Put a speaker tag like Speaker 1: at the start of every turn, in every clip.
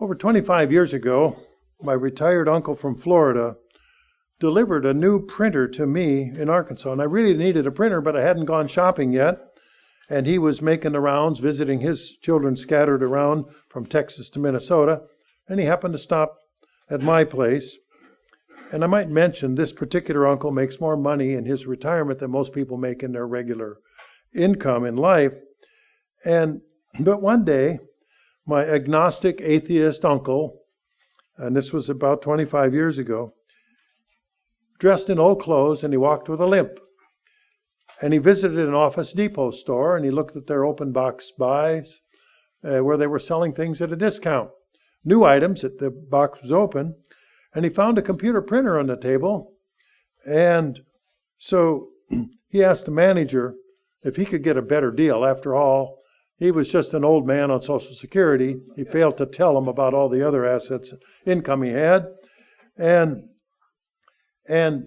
Speaker 1: Over 25 years ago, my retired uncle from Florida delivered a new printer to me in Arkansas. And I really needed a printer, but I hadn't gone shopping yet. And he was making the rounds, visiting his children scattered around from Texas to Minnesota. And he happened to stop at my place. And I might mention this particular uncle makes more money in his retirement than most people make in their regular income in life. But one day, my agnostic atheist uncle, and this was about 25 years ago, dressed in old clothes, and he walked with a limp. And he visited an Office Depot store, and he looked at their open box buys where they were selling things at a discount. New items, that the box was open, and he found a computer printer on the table. And so he asked the manager if he could get a better deal. After all, he was just an old man on Social Security. He failed to tell him about all the other assets, income he had. And my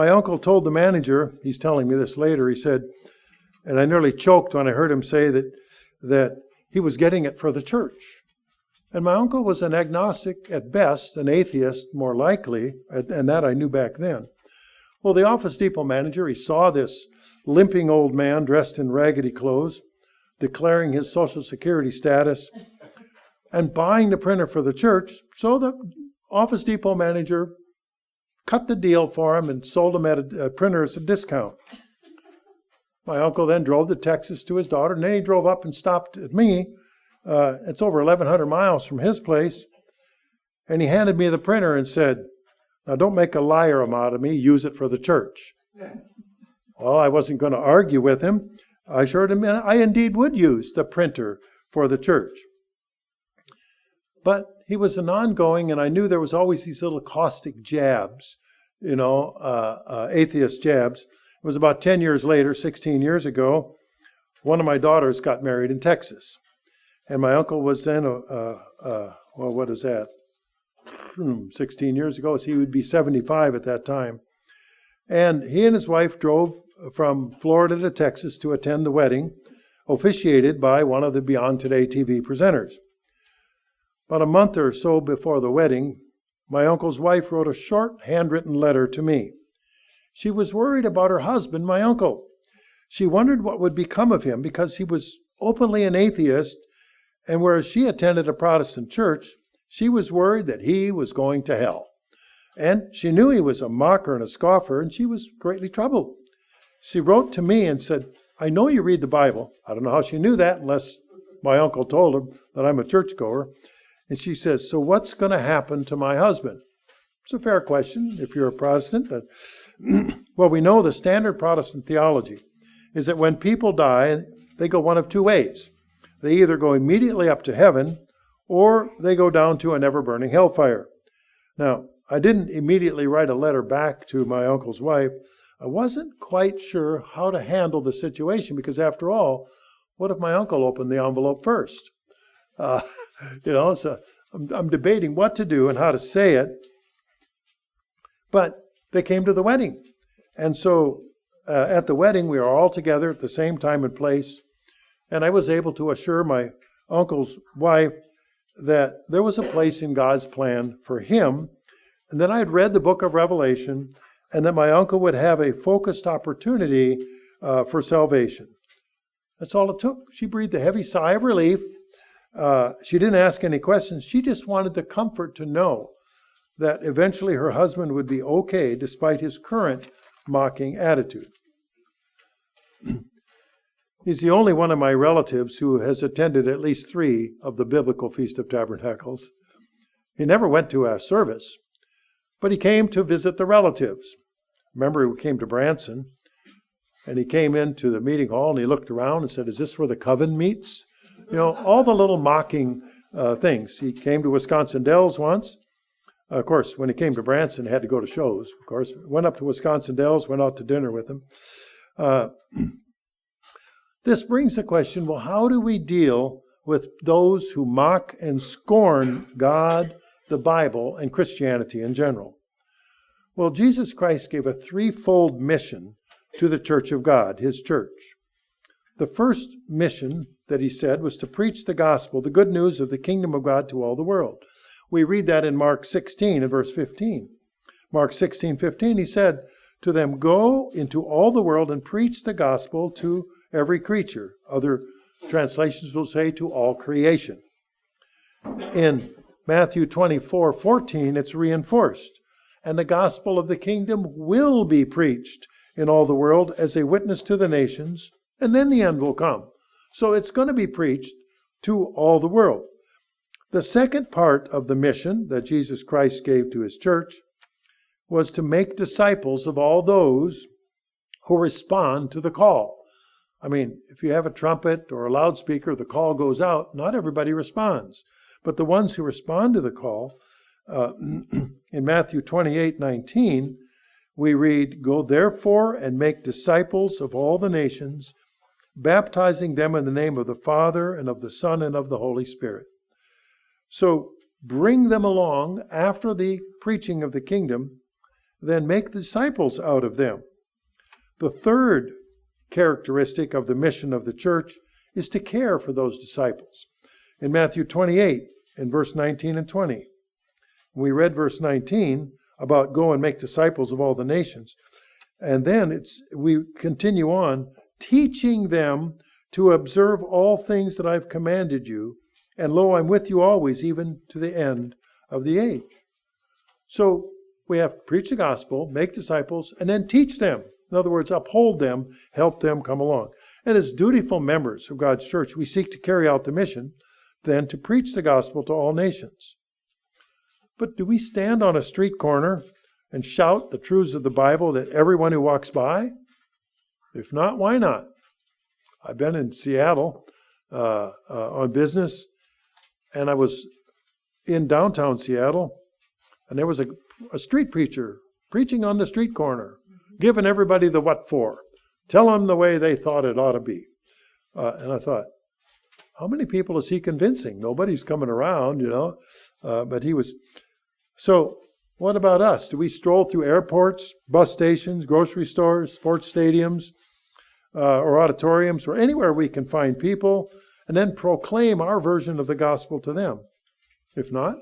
Speaker 1: uncle told the manager, he's telling me this later, he said, and I nearly choked when I heard him say that he was getting it for the church. And my uncle was an agnostic at best, an atheist more likely, and that I knew back then. Well, the Office Depot manager, he saw this limping old man dressed in raggedy clothes, declaring his Social Security status, and buying the printer for the church. So the Office Depot manager cut the deal for him and sold him at a printer at a discount. My uncle then drove to Texas to his daughter, and then he drove up and stopped at me. It's over 1,100 miles from his place. And he handed me the printer and said, "Now don't make a liar out of me, use it for the church." Well, I wasn't going to argue with him. I assured him I indeed would use the printer for the church. But he was an ongoing, and I knew there was always these little caustic jabs, atheist jabs. It was about 10 years later, 16 years ago, one of my daughters got married in Texas. And my uncle was then, 16 years ago, so he would be 75 at that time. And he and his wife drove from Florida to Texas to attend the wedding, officiated by one of the Beyond Today TV presenters. About a month or so before the wedding, my uncle's wife wrote a short handwritten letter to me. She was worried about her husband, my uncle. She wondered what would become of him because he was openly an atheist, and whereas she attended a Protestant church, she was worried that he was going to hell. And she knew he was a mocker and a scoffer, and she was greatly troubled. She wrote to me and said, "I know you read the Bible." I don't know how she knew that unless my uncle told her that I'm a churchgoer. And she says, "So what's going to happen to my husband?" It's a fair question if you're a Protestant. Well, we know the standard Protestant theology is that when people die, they go one of two ways. They either go immediately up to heaven or they go down to a never-burning hellfire. Now, I didn't immediately write a letter back to my uncle's wife. I wasn't quite sure how to handle the situation because, after all, what if my uncle opened the envelope first? So I'm debating what to do and how to say it. But they came to the wedding. And so at the wedding, we were all together at the same time and place. And I was able to assure my uncle's wife that there was a place in God's plan for him, and that I had read the book of Revelation, and that my uncle would have a focused opportunity for salvation. That's all it took. She breathed a heavy sigh of relief. She didn't ask any questions. She just wanted the comfort to know that eventually her husband would be okay despite his current mocking attitude. He's the only one of my relatives who has attended at least 3 of the biblical Feast of Tabernacles. He never went to a service, but he came to visit the relatives. Remember, he came to Branson, and he came into the meeting hall, and he looked around and said, "Is this where the coven meets?" All the little mocking things. He came to Wisconsin Dells once. Of course, when he came to Branson, he had to go to shows, of course. Went up to Wisconsin Dells, went out to dinner with him. This brings the question, well, how do we deal with those who mock and scorn God, the Bible, and Christianity in general? Well, Jesus Christ gave a 3-fold mission to the church of God, his church. The first mission that he said was to preach the gospel, the good news of the kingdom of God to all the world. We read that in Mark 16 and verse 15. Mark 16:15, he said to them, "Go into all the world and preach the gospel to every creature." Other translations will say to all creation. In Matthew 24:14, it's reinforced. "And the gospel of the kingdom will be preached in all the world as a witness to the nations, and then the end will come." So it's going to be preached to all the world. The second part of the mission that Jesus Christ gave to his church was to make disciples of all those who respond to the call. I mean, if you have a trumpet or a loudspeaker, the call goes out, not everybody responds. But the ones who respond to the call, in Matthew 28:19, we read, "Go therefore and make disciples of all the nations, baptizing them in the name of the Father and of the Son and of the Holy Spirit." So bring them along after the preaching of the kingdom, then make disciples out of them. The third characteristic of the mission of the church is to care for those disciples. In Matthew 28, in verse 19 and 20, we read verse 19 about go and make disciples of all the nations. And then we continue on, teaching them to observe all things that I've commanded you. And lo, I'm with you always, even to the end of the age. So we have to preach the gospel, make disciples, and then teach them. In other words, uphold them, help them come along. And as dutiful members of God's church, we seek to carry out the mission, then to preach the gospel to all nations. But do we stand on a street corner and shout the truths of the Bible at everyone who walks by? If not, why not? I've been in Seattle on business, and I was in downtown Seattle, and there was a street preacher preaching on the street corner, giving everybody the what for, telling them the way they thought it ought to be. And I thought, how many people is he convincing? Nobody's coming around, but he was. So what about us? Do we stroll through airports, bus stations, grocery stores, sports stadiums, or auditoriums, or anywhere we can find people, and then proclaim our version of the gospel to them? If not,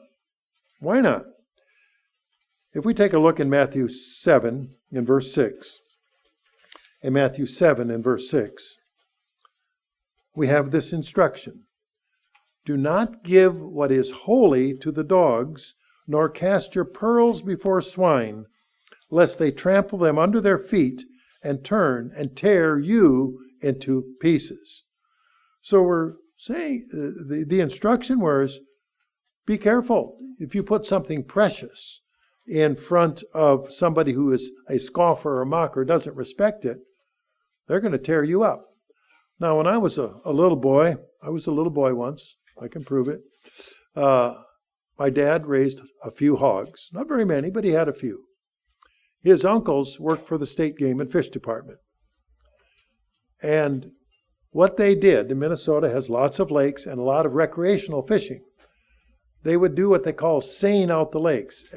Speaker 1: why not? If we take a look in Matthew 7 in verse 6, in Matthew 7 in verse 6, we have this instruction. "Do not give what is holy to the dogs, nor cast your pearls before swine, lest they trample them under their feet and turn and tear you into pieces." So we're saying, the instruction was, be careful. If you put something precious in front of somebody who is a scoffer or mocker, doesn't respect it, they're going to tear you up. Now, when I was a little boy, I was a little boy once, I can prove it, my dad raised a few hogs. Not very many, but he had a few. His uncles worked for the State Game and Fish Department. And what they did, and Minnesota has lots of lakes and a lot of recreational fishing, they would do what they call seine out the lakes,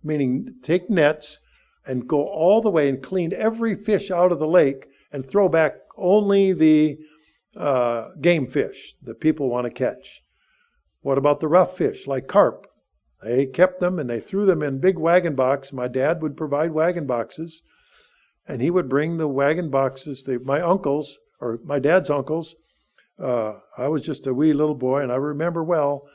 Speaker 1: meaning take nets and go all the way and clean every fish out of the lake and throw back only the game fish that people want to catch. What about the rough fish, like carp? They kept them and they threw them in big wagon boxes. My dad would provide wagon boxes, and he would bring the wagon boxes. My uncles, or my dad's uncles, I was just a wee little boy, and I remember well,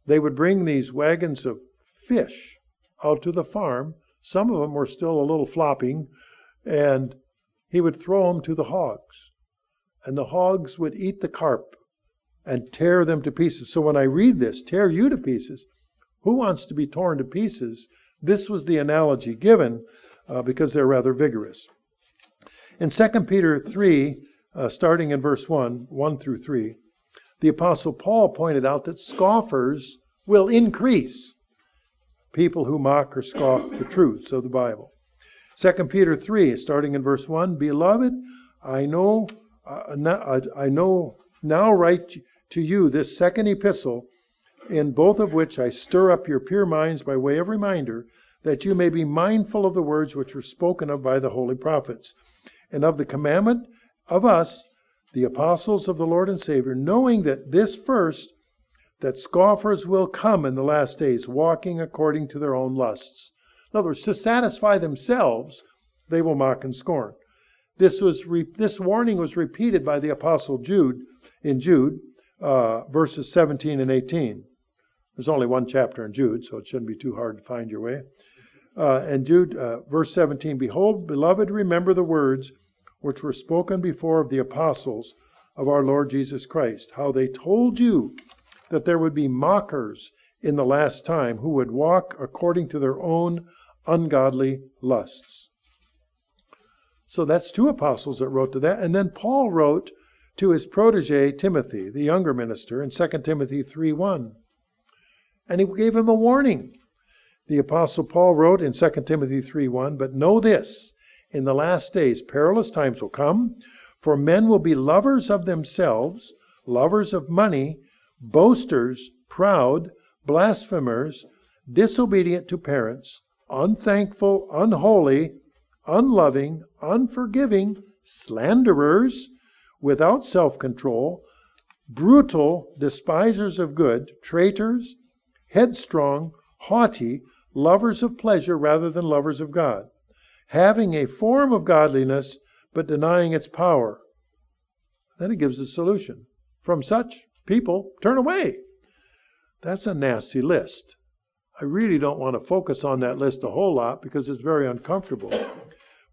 Speaker 1: they would bring these wagons of fish out to the farm. Some of them were still a little flopping, and he would throw them to the hogs. And the hogs would eat the carp and tear them to pieces. So when I read this, tear you to pieces, who wants to be torn to pieces? This was the analogy given because they're rather vigorous. In 2 Peter 3, starting in verse 1 through 3, the Apostle Paul pointed out that scoffers will increase. People who mock or scoff the truths of the Bible. 2 Peter 3, starting in verse 1, "Beloved, I know now write to you this second epistle, in both of which I stir up your pure minds by way of reminder, that you may be mindful of the words which were spoken of by the holy prophets, and of the commandment of us, the apostles of the Lord and Savior, knowing that this first, that scoffers will come in the last days, walking according to their own lusts. In other words, to satisfy themselves, they will mock and scorn. This warning was repeated by the apostle Jude in Jude, verses 17 and 18. There's only one chapter in Jude, so it shouldn't be too hard to find your way. And Jude, verse 17, "Behold, beloved, remember the words which were spoken before of the apostles of our Lord Jesus Christ, how they told you that there would be mockers in the last time who would walk according to their own ungodly lusts." So that's two apostles that wrote to that. And then Paul wrote to his protege Timothy, the younger minister, in 2 Timothy 3:1. And he gave him a warning. The apostle Paul wrote in 2 Timothy 3:1, "But know this, in the last days perilous times will come, for men will be lovers of themselves, lovers of money, boasters, proud, blasphemers, disobedient to parents, unthankful, unholy, unloving, unforgiving, slanderers, without self-control, brutal, despisers of good, traitors, headstrong, haughty, lovers of pleasure rather than lovers of God, having a form of godliness, but denying its power." Then he gives a solution. "From such people, turn away." That's a nasty list. I really don't want to focus on that list a whole lot because it's very uncomfortable.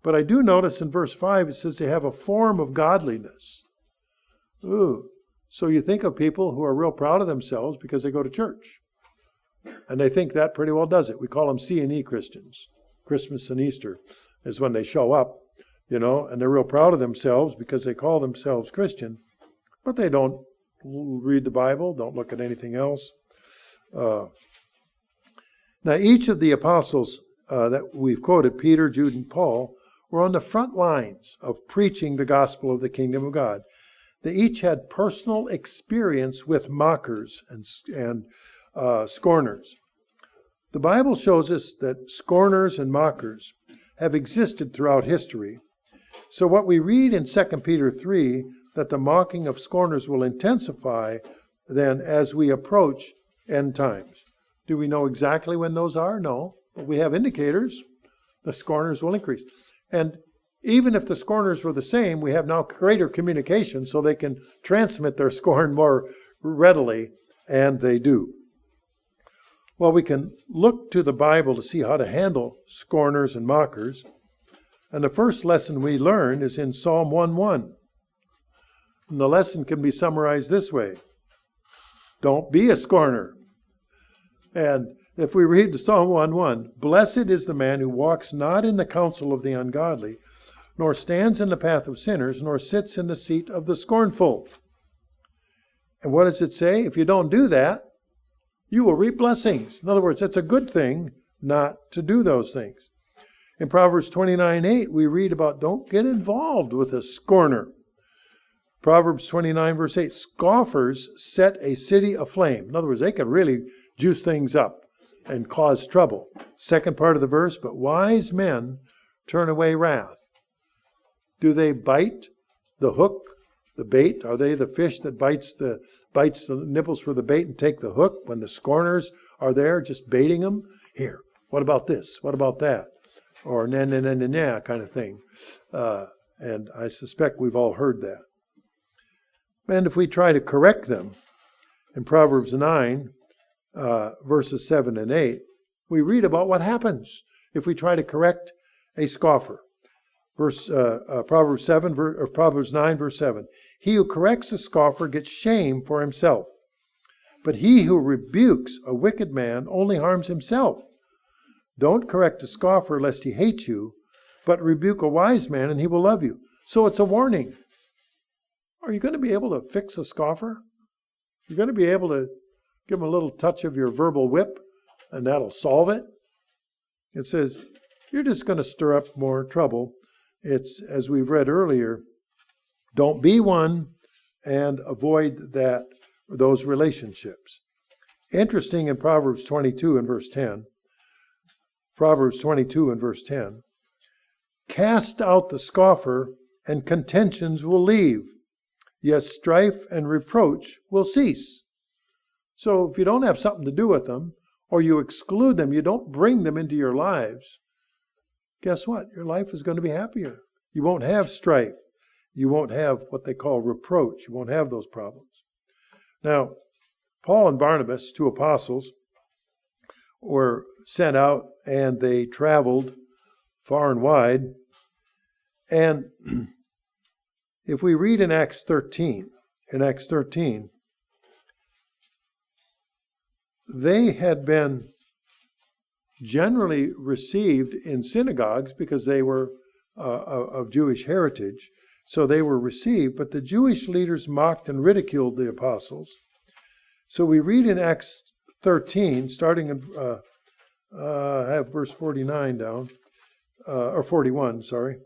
Speaker 1: But I do notice in verse 5, it says they have a form of godliness. Ooh. So you think of people who are real proud of themselves because they go to church. And they think that pretty well does it. We call them C&E Christians. Christmas and Easter is when they show up, and they're real proud of themselves because they call themselves Christian, but they don't read the Bible, don't look at anything else. Now, each of the apostles that we've quoted, Peter, Jude, and Paul, were on the front lines of preaching the gospel of the kingdom of God. They each had personal experience with mockers and scorners. The Bible shows us that scorners and mockers have existed throughout history. So what we read in 2 Peter 3, that the mocking of scorners will intensify then as we approach end times. Do we know exactly when those are? No. But we have indicators. The scorners will increase. And even if the scorners were the same, we have now greater communication so they can transmit their scorn more readily, and they do. Well, we can look to the Bible to see how to handle scorners and mockers. And the first lesson we learn is in Psalm 1:1. And the lesson can be summarized this way: don't be a scorner. And if we read Psalm 1:1, "Blessed is the man who walks not in the counsel of the ungodly, nor stands in the path of sinners, nor sits in the seat of the scornful." And what does it say? If you don't do that, you will reap blessings. In other words, it's a good thing not to do those things. In Proverbs 29:8, we read about don't get involved with a scorner. Proverbs 29, verse 8, "Scoffers set a city aflame." In other words, they can really juice things up and cause trouble. Second part of the verse, "But wise men turn away wrath." Do they bite the hook, the bait? Are they the fish that bites the nipples for the bait and take the hook when the scorners are there just baiting them? Here, what about this? What about that? Or na na na na na kind of thing. And I suspect we've all heard that. And if we try to correct them, in Proverbs 9, verses 7 and 8, we read about what happens if we try to correct a scoffer. Proverbs 9, verse 7. "He who corrects a scoffer gets shame for himself, but he who rebukes a wicked man only harms himself. Don't correct a scoffer lest he hate you, but rebuke a wise man and he will love you." So it's a warning. Are you going to be able to fix a scoffer? You're going to be able to give him a little touch of your verbal whip and that'll solve it? It says, you're just going to stir up more trouble. It's, as we've read earlier, don't be one and avoid those relationships. Interesting in Proverbs 22 and verse 10. Proverbs 22 and verse 10. "Cast out the scoffer and contentions will leave. yes, strife and reproach will cease. So if you don't have something to do with them, or you exclude them, you don't bring them into your lives, guess what? Your life is going to be happier. You won't have strife. You won't have what they call reproach. You won't have those problems. Now, Paul and Barnabas, two apostles, were sent out and they traveled far and wide. And if we read in Acts 13, they had been generally received in synagogues because they were of Jewish heritage. So they were received, but the Jewish leaders mocked and ridiculed the apostles. So we read in Acts 13, starting in, I have verse 49 down, or 41, sorry,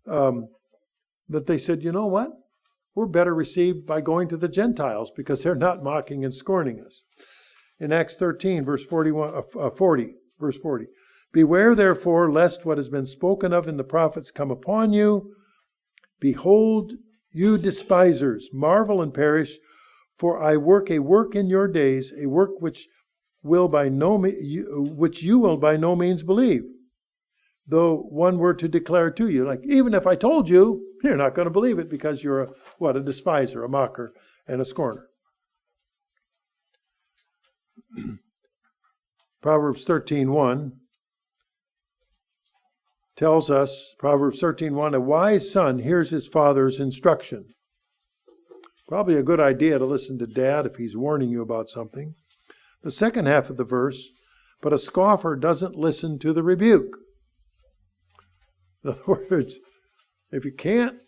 Speaker 1: that they said, you know what? We're better received by going to the Gentiles because they're not mocking and scorning us. In Acts 13, verse 40, beware therefore lest what has been spoken of in the prophets come upon you. Behold, you despisers, marvel and perish, for I work a work in your days, a work which you will by no means believe. Though one were to declare to you, like, even if I told you, you're not going to believe it because you're a despiser, a mocker, and a scorner. Proverbs 13:1 tells us, Proverbs 13:1, a wise son hears his father's instruction. Probably a good idea to listen to dad if he's warning you about something. The second half of the verse, but a scoffer doesn't listen to the rebuke. In other words, if you can't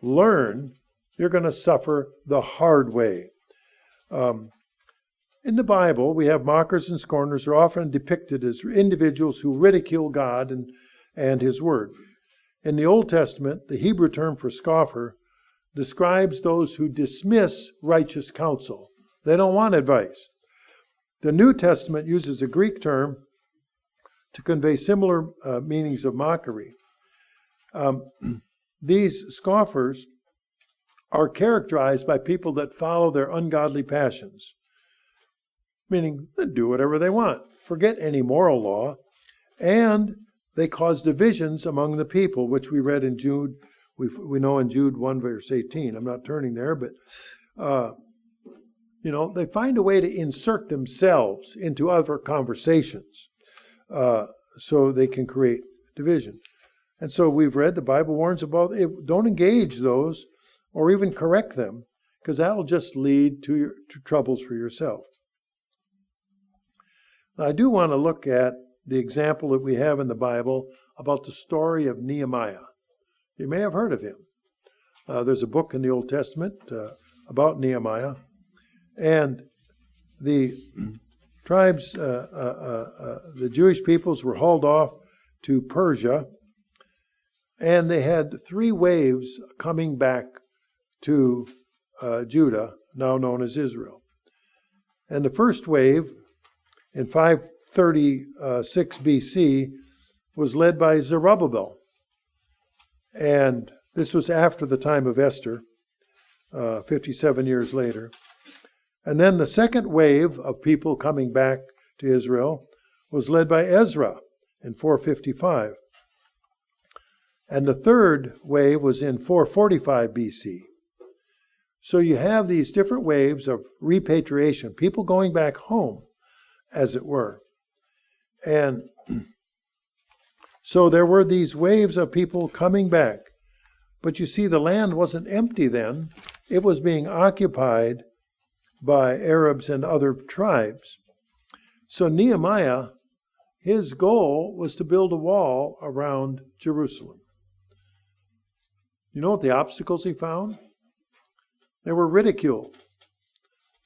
Speaker 1: learn, you're going to suffer the hard way. In the Bible, we have mockers and scorners are often depicted as individuals who ridicule God and His Word. In the Old Testament, the Hebrew term for scoffer describes those who dismiss righteous counsel. They don't want advice. The New Testament uses a Greek term to convey similar meanings of mockery. These scoffers are characterized by people that follow their ungodly passions, meaning they do whatever they want, forget any moral law, and they cause divisions among the people, which we read in Jude. We know in Jude 1, verse 18. I'm not turning there, but they find a way to insert themselves into other conversations so they can create division. And so we've read, the Bible warns about it. Don't engage those or even correct them, because that'll just lead to troubles for yourself. Now, I do want to look at the example that we have in the Bible about the story of Nehemiah. You may have heard of him. There's a book in the Old Testament about Nehemiah. And the tribes, the Jewish peoples were hauled off to Persia, and they had 3 waves coming back to Judah, now known as Israel. And the first wave, in 536 BC, was led by Zerubbabel. And this was after the time of Esther, 57 years later. And then the second wave of people coming back to Israel was led by Ezra in 455. And the third wave was in 445 BC. So you have these different waves of repatriation, people going back home, as it were. And so there were these waves of people coming back. But you see, the land wasn't empty then. It was being occupied by Arabs and other tribes. So Nehemiah, his goal was to build a wall around Jerusalem. You know what the obstacles he found? They were ridiculed.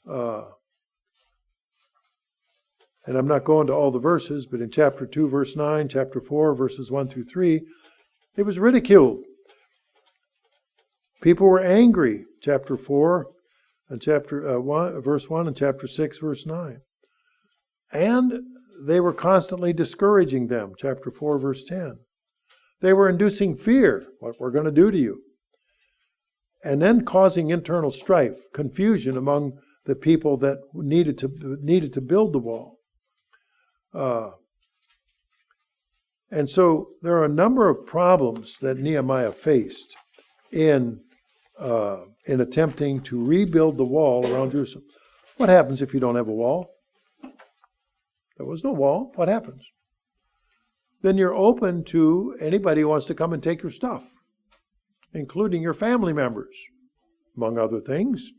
Speaker 1: And I'm not going to all the verses, but in chapter 2, verse 9, chapter 4, verses 1 through 3, it was ridiculed. People were angry, chapter 4, and chapter 1, verse 1, and chapter 6, verse 9. And they were constantly discouraging them, chapter 4, verse 10. They were inducing fear, what we're going to do to you. and then causing internal strife, confusion among the people that needed to build the wall. And so there are a number of problems that Nehemiah faced in attempting to rebuild the wall around Jerusalem. What happens if you don't have a wall? There was no wall. What happens? Then you're open to anybody who wants to come and take your stuff, including your family members, among other things.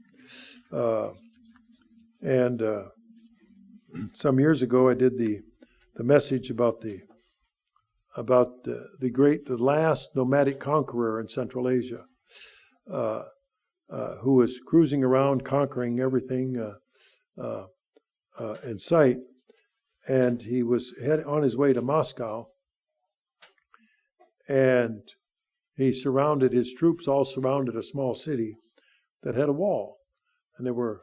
Speaker 1: Some years ago, I did the message about the last nomadic conqueror in Central Asia, who was cruising around conquering everything in sight. And he was on his way to Moscow, and his troops all surrounded a small city that had a wall. And there were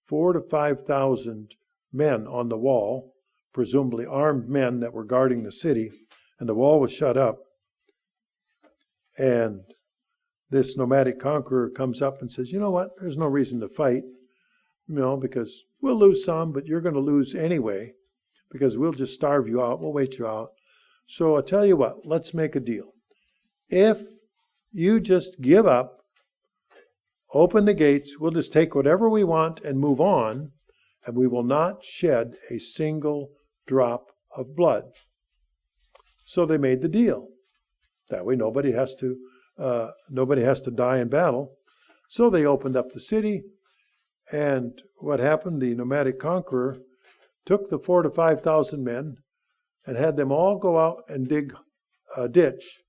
Speaker 1: 4,000 to 5,000 men on the wall, presumably armed men that were guarding the city, and the wall was shut up. And this nomadic conqueror comes up and says, you know what, there's no reason to fight, because we'll lose some, but you're going to lose anyway, because we'll just starve you out, we'll wait you out. So I'll tell you what, let's make a deal. If you just give up, open the gates, we'll just take whatever we want and move on, and we will not shed a single drop of blood. So they made the deal. That way nobody has to die in battle. So they opened up the city, and what happened? The nomadic conqueror took the 4,000 to 5,000 men and had them all go out and dig a ditch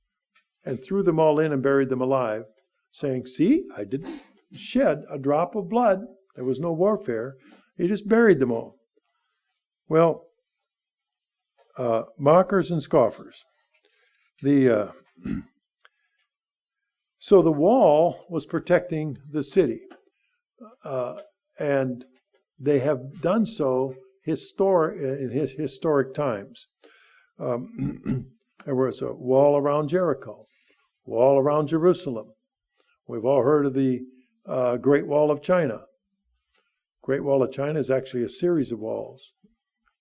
Speaker 1: and threw them all in and buried them alive, saying, see, I didn't shed a drop of blood. There was no warfare. He just buried them all. Well, mockers and scoffers. So the wall was protecting the city, and they have done so in historic times. There was a wall around Jericho, wall around Jerusalem. We've all heard of the Great Wall of China. Great Wall of China is actually a series of walls,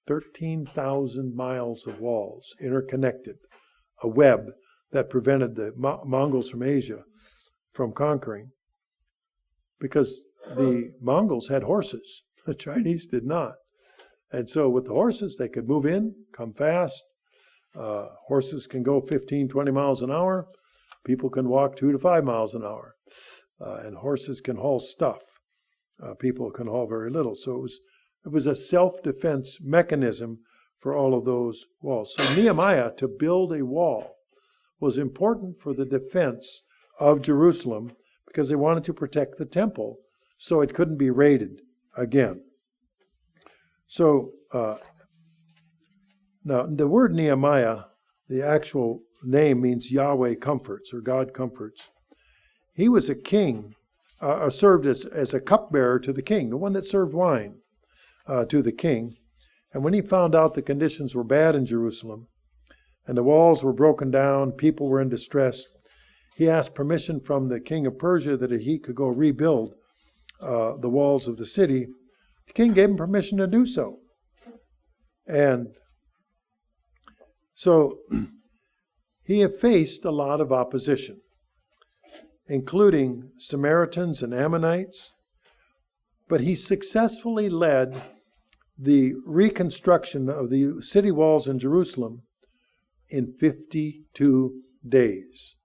Speaker 1: 13,000 miles of walls interconnected, a web that prevented the Mongols from Asia from conquering, because the Mongols had horses. The Chinese did not. And so with the horses, they could move in, come fast. Horses can go 15, 20 miles an hour. People can walk 2 to 5 miles an hour. And horses can haul stuff. People can haul very little. So it was a self-defense mechanism for all of those walls. So Nehemiah, to build a wall, was important for the defense of Jerusalem because they wanted to protect the temple so it couldn't be raided again. So now the word Nehemiah, the actual name means Yahweh comforts or God comforts. He was a king, served as a cupbearer to the king, the one that served wine to the king. And when he found out the conditions were bad in Jerusalem and the walls were broken down, people were in distress, he asked permission from the king of Persia that he could go rebuild the walls of the city. The king gave him permission to do so. And so he had faced a lot of opposition, including Samaritans and Ammonites, but he successfully led the reconstruction of the city walls in Jerusalem in 52 days.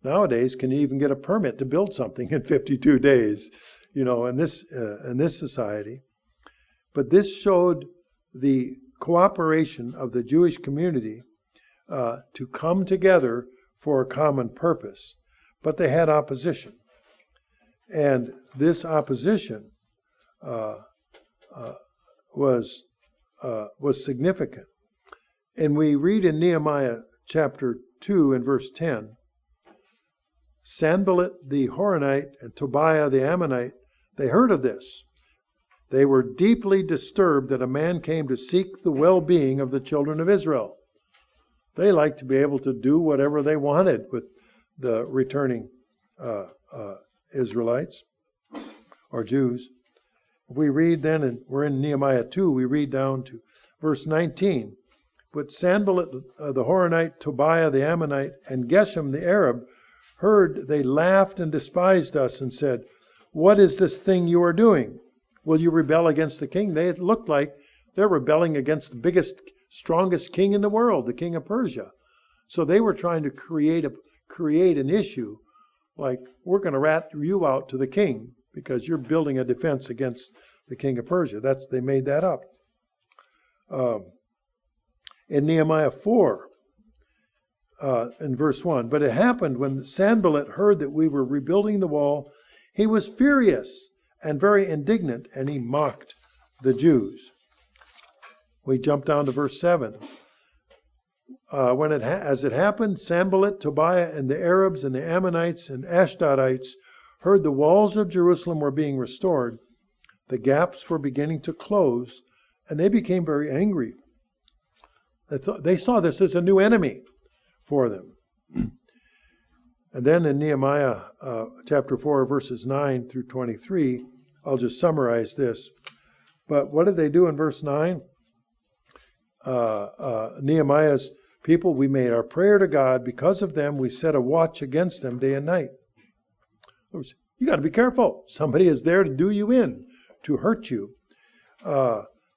Speaker 1: Nowadays, can you even get a permit to build something in 52 days, in this society? But this showed the cooperation of the Jewish community to come together for a common purpose. But they had opposition. And this opposition was significant. And we read in Nehemiah chapter 2 and verse 10, Sanballat the Horonite and Tobiah the Ammonite, they heard of this. They were deeply disturbed that a man came to seek the well-being of the children of Israel. They liked to be able to do whatever they wanted with the returning Israelites or Jews. If we read then, and we're in Nehemiah 2, we read down to verse 19. But Sanballat the Horonite, Tobiah the Ammonite, and Geshem the Arab heard, they laughed and despised us and said, "What is this thing you are doing? Will you rebel against the king?" They looked like they're rebelling against the biggest, strongest king in the world, the king of Persia. So they were trying to create an issue, like, we're going to rat you out to the king because you're building a defense against the king of Persia. They made that up. In Nehemiah 4, in verse 1, but it happened when Sanballat heard that we were rebuilding the wall, he was furious and very indignant, and he mocked the Jews. We jump down to verse 7. As it happened, Sanballat, Tobiah, and the Arabs and the Ammonites and Ashdodites heard the walls of Jerusalem were being restored. The gaps were beginning to close, and they became very angry. They saw this as a new enemy for them. And then in Nehemiah chapter 4, verses 9 through 23, I'll just summarize this. But what did they do in verse 9? Nehemiah's people, we made our prayer to God. Because of them, we set a watch against them day and night. You got to be careful. Somebody is there to do you in, to hurt you.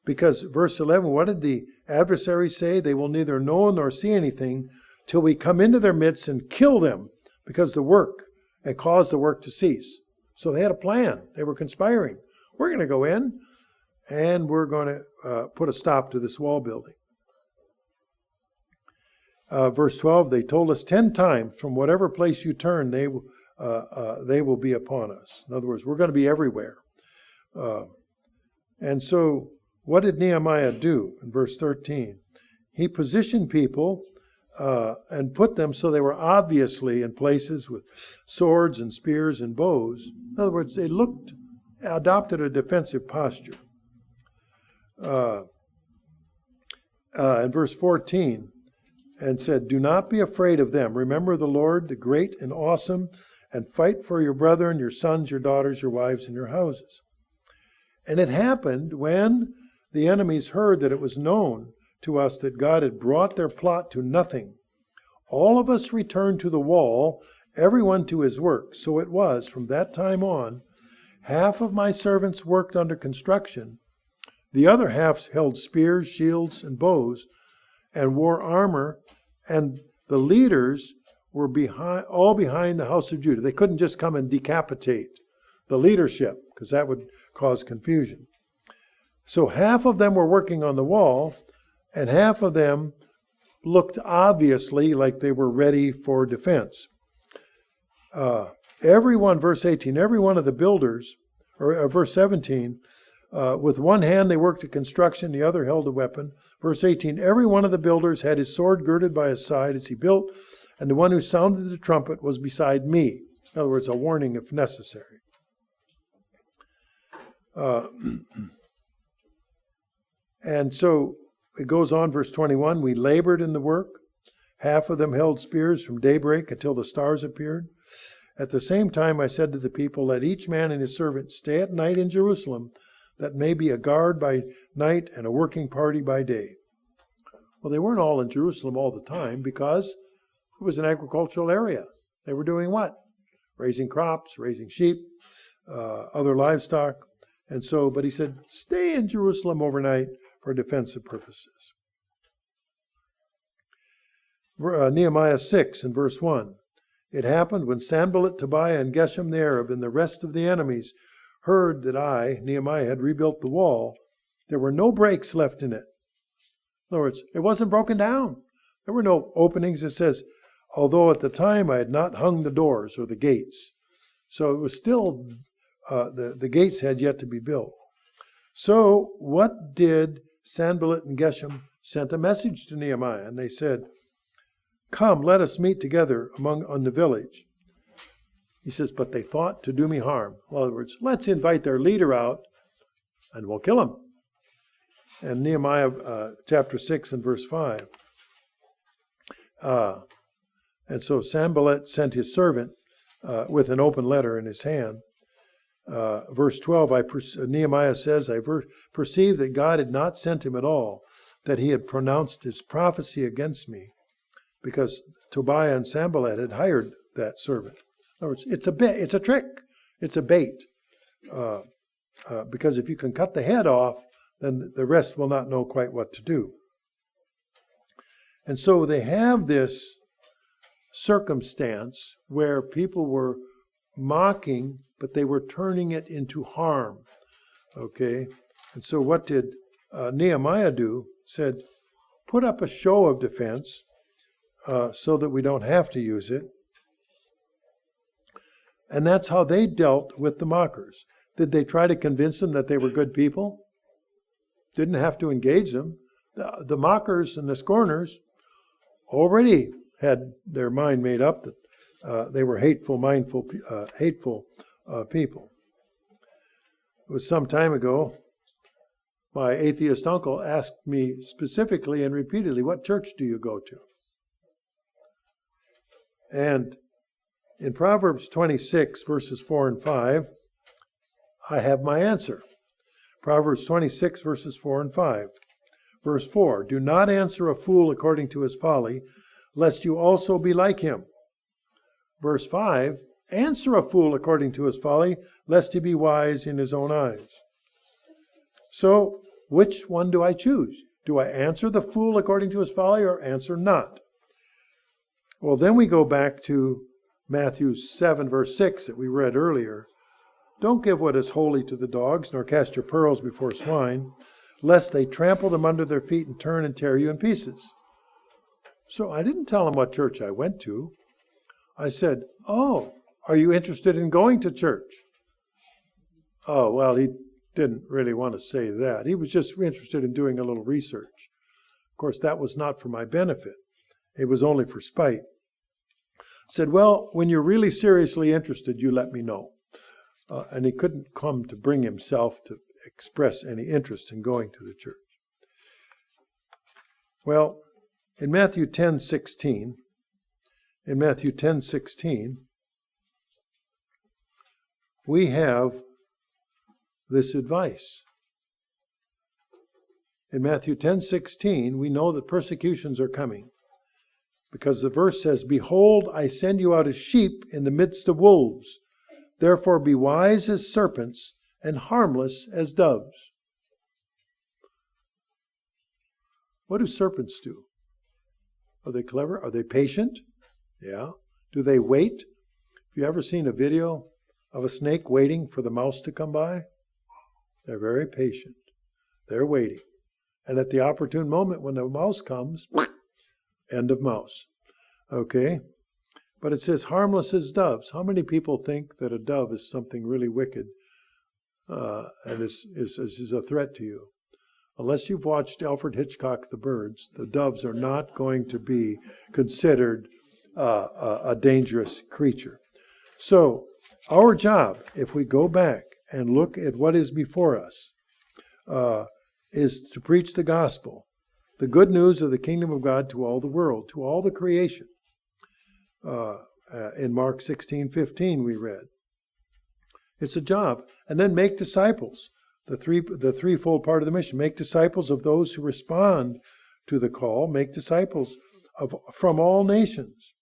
Speaker 1: Because verse 11, what did the adversaries say? They will neither know nor see anything till we come into their midst and kill them because the work, and cause the work to cease. So they had a plan. They were conspiring. We're going to go in and we're going to put a stop to this wall building. Verse 12, they told us 10 times, from whatever place you turn, they will be upon us. In other words, we're going to be everywhere. And so what did Nehemiah do in verse 13? He positioned people and put them so they were obviously in places with swords and spears and bows. In other words, they adopted a defensive posture. In verse 14, and said, "Do not be afraid of them. Remember the Lord, the great and awesome, and fight for your brethren, your sons, your daughters, your wives, and your houses." And it happened when the enemies heard that it was known to us that God had brought their plot to nothing. All of us returned to the wall, everyone to his work. So it was, from that time on, half of my servants worked under construction. The other half held spears, shields, and bows, and wore armor, and the leaders were all behind the house of Judah. They couldn't just come and decapitate the leadership, because that would cause confusion. So half of them were working on the wall, and half of them looked obviously like they were ready for defense. Everyone, verse 18, every one of the builders, or verse 17, with one hand they worked at construction, the other held a weapon. Verse 18, every one of the builders had his sword girded by his side as he built, and the one who sounded the trumpet was beside me. In other words, a warning if necessary. And so it goes on, verse 21, we labored in the work. Half of them held spears from daybreak until the stars appeared. At the same time I said to the people, let each man and his servant stay at night in Jerusalem, that may be a guard by night and a working party by day. Well, they weren't all in Jerusalem all the time because it was an agricultural area. They were doing what? Raising crops, raising sheep, other livestock. And so, but he said, stay in Jerusalem overnight for defensive purposes. Nehemiah 6 and verse 1. It happened when Sanballat, Tobiah, and Geshem the Arab and the rest of the enemies heard that I, Nehemiah, had rebuilt the wall, there were no breaks left in it. In other words, it wasn't broken down. There were no openings. It says, although at the time I had not hung the doors or the gates. So it was still, the gates had yet to be built. So what did Sanballat and Geshem sent a message to Nehemiah, and they said, come, let us meet together on the village. He says, but they thought to do me harm. In other words, let's invite their leader out and we'll kill him. And Nehemiah chapter 6 and verse 5. And so Sanballat sent his servant with an open letter in his hand. Verse 12, Nehemiah says, I perceived that God had not sent him at all, that he had pronounced his prophecy against me, because Tobiah and Sanballat had hired that servant. In other words, it's a trick, it's a bait. Because if you can cut the head off, then the rest will not know quite what to do. And so they have this circumstance where people were mocking, but they were turning it into harm. Okay? And so what did Nehemiah do? Said, put up a show of defense so that we don't have to use it. And that's how they dealt with the mockers. Did they try to convince them that they were good people? Didn't have to engage them. The mockers and the scorners already had their mind made up that they were hateful people. It was some time ago, my atheist uncle asked me specifically and repeatedly, what church do you go to? And in Proverbs 26, verses 4 and 5, I have my answer. Proverbs 26, verses 4 and 5. Verse 4, do not answer a fool according to his folly, lest you also be like him. Verse 5, answer a fool according to his folly, lest he be wise in his own eyes. So, which one do I choose? Do I answer the fool according to his folly or answer not? Well, then we go back to Matthew 7, verse 6 that we read earlier. Don't give what is holy to the dogs, nor cast your pearls before swine, lest they trample them under their feet and turn and tear you in pieces. So I didn't tell him what church I went to. I said, oh, are you interested in going to church? Oh, well, he didn't really want to say that. He was just interested in doing a little research. Of course, that was not for my benefit. It was only for spite. I said, well, when you're really seriously interested, you let me know. And he couldn't come to bring himself to express any interest in going to the church. Well, in Matthew 10:16, we have this advice. In Matthew 10:16, we know that persecutions are coming, because the verse says, behold, I send you out as sheep in the midst of wolves. Therefore be wise as serpents and harmless as doves. What do serpents do? Are they clever? Are they patient? Yeah. Do they wait? Have you ever seen a video of a snake waiting for the mouse to come by? They're very patient. They're waiting. And at the opportune moment when the mouse comes, end of mouse. Okay? But it says harmless as doves. How many people think that a dove is something really wicked and is a threat to you? Unless you've watched Alfred Hitchcock, The Birds, the doves are not going to be considered a dangerous creature. So our job, if we go back and look at what is before us, is to preach the gospel, the good news of the kingdom of God to all the world, to all the creation. In Mark 16:15 we read. It's a job. And then make disciples. The threefold part of the mission. Make disciples of those who respond to the call. Make disciples from all nations.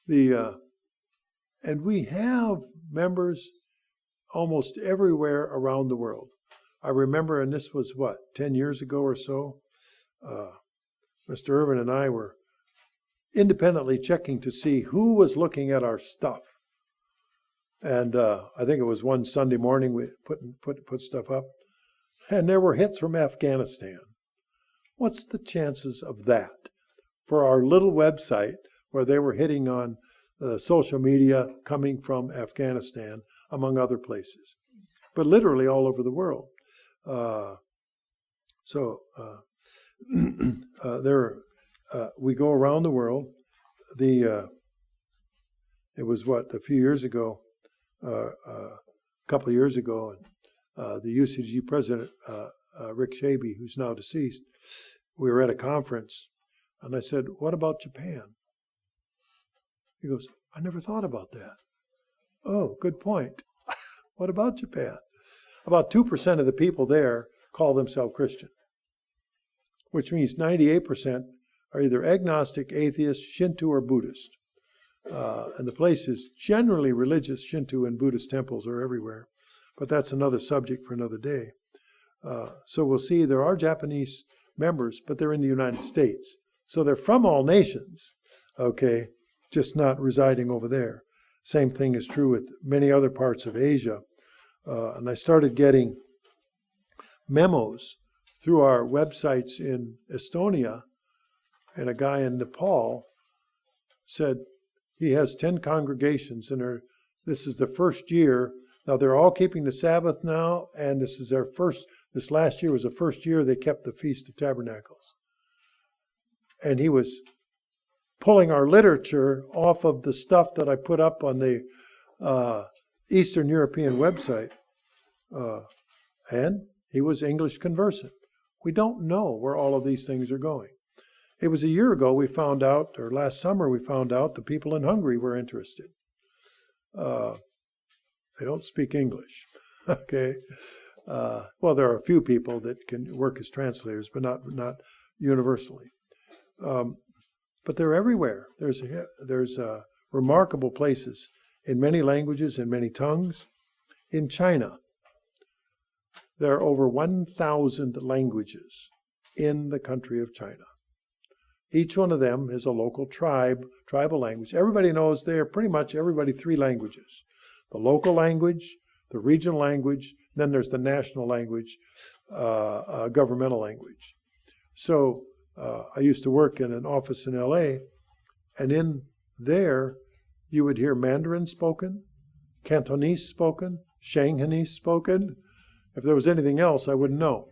Speaker 1: And we have members almost everywhere around the world. I remember, and this was 10 years ago or so, Mr. Irvin and I were independently checking to see who was looking at our stuff. And I think it was one Sunday morning we put stuff up, and there were hits from Afghanistan. What's the chances of that for our little website where they were hitting on social media coming from Afghanistan, among other places, but literally all over the world. We go around the world. It was a few years ago, a couple of years ago, and the UCG president, Rick Shaby, who's now deceased, we were at a conference, and I said, what about Japan? He goes, I never thought about that. Oh, good point. What about Japan? About 2% of the people there call themselves Christian, which means 98% are either agnostic, atheist, Shinto, or Buddhist. And the place is generally religious. Shinto and Buddhist temples are everywhere. But that's another subject for another day. So we'll see there are Japanese members, but they're in the United States. So they're from all nations, okay, just not residing over there. Same thing is true with many other parts of Asia. And I started getting memos through our websites in Estonia, and a guy in Nepal said he has 10 congregations, and this is the first year. Now, they're all keeping the Sabbath now, and this last year was the first year they kept the Feast of Tabernacles. And he was pulling our literature off of the stuff that I put up on the Eastern European website. And he was English conversant. We don't know where all of these things are going. It was a year ago we found out, or last summer we found out, the people in Hungary were interested. They don't speak English, okay? Well, there are a few people that can work as translators, but not universally. But they're everywhere. There's remarkable places in many languages and many tongues. In China, there are over 1,000 languages in the country of China. Each one of them is a local tribal language. Everybody knows there, pretty much everybody, 3 languages. The local language, the regional language, then there's the national language, governmental language. So I used to work in an office in LA, and in there you would hear Mandarin spoken, Cantonese spoken, Shanghainese spoken. If there was anything else, I wouldn't know.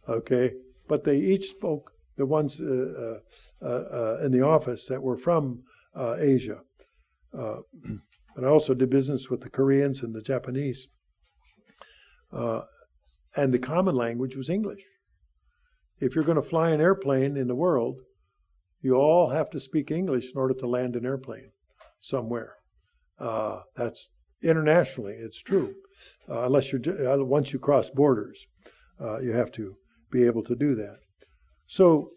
Speaker 1: Okay, but they each spoke, the ones in the office that were from Asia. But I also did business with the Koreans and the Japanese. And the common language was English. If you're going to fly an airplane in the world, you all have to speak English in order to land an airplane somewhere. That's internationally, it's true. Unless once you cross borders, you have to be able to do that. So,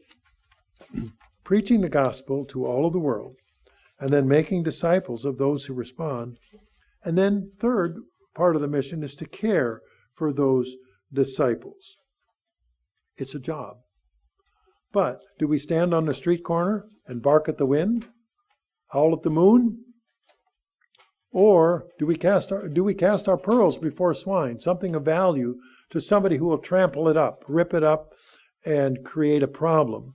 Speaker 1: preaching the gospel to all of the world, and then making disciples of those who respond. And then third part of the mission is to care for those disciples. It's a job. But do we stand on the street corner and bark at the wind, howl at the moon? Or do we cast our pearls before swine, something of value to somebody who will trample it up, rip it up, and create a problem?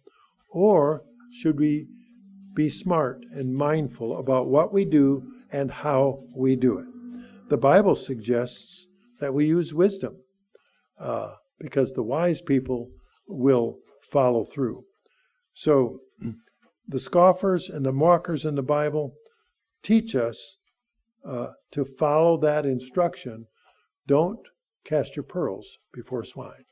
Speaker 1: Or should we be smart and mindful about what we do and how we do it? The Bible suggests that we use wisdom because the wise people will follow through. So the scoffers and the mockers in the Bible teach us to follow that instruction. Don't cast your pearls before swine.